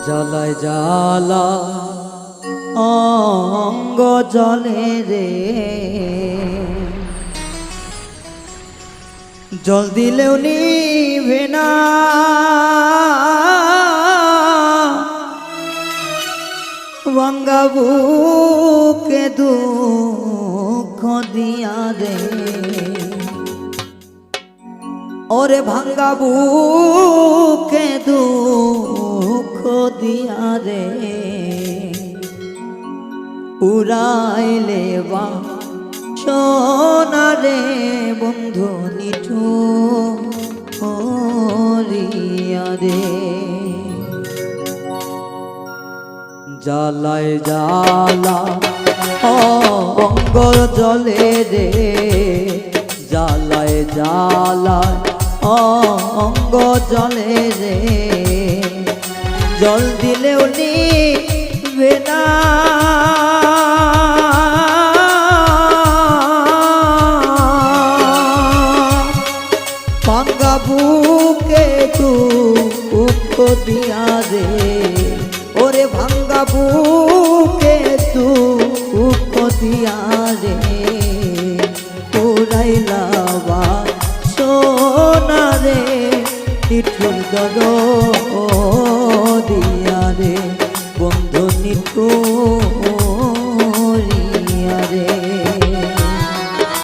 জ্বালায় জ্বালা অঙ্গ জলে রে, জল দিলেও নিভে না, ভাঙ্গা বুকে দুঃখ দিয়া রে, ওরে ভাঙ্গা বুকে দুঃখ দিয়া রে, উড়াইলে বা সোনা রে বন্ধু নিঠুরিয়া রে। জ্বালায় জ্বালা অঙ্গ জলে রে, জ্বালায় জ্বালা অঙ্গ জলে রে, জল দিলেও নিভে না, ভাঙ্গা বুকে দুঃখ দিয়া রে, ওরে ভাঙ্গা বুকে দুঃখ দিয়া রে, উড়াইলা বা সোনা রে নিঠুর দিয়া রে, বন্ধু নিঠুরিয়া রে।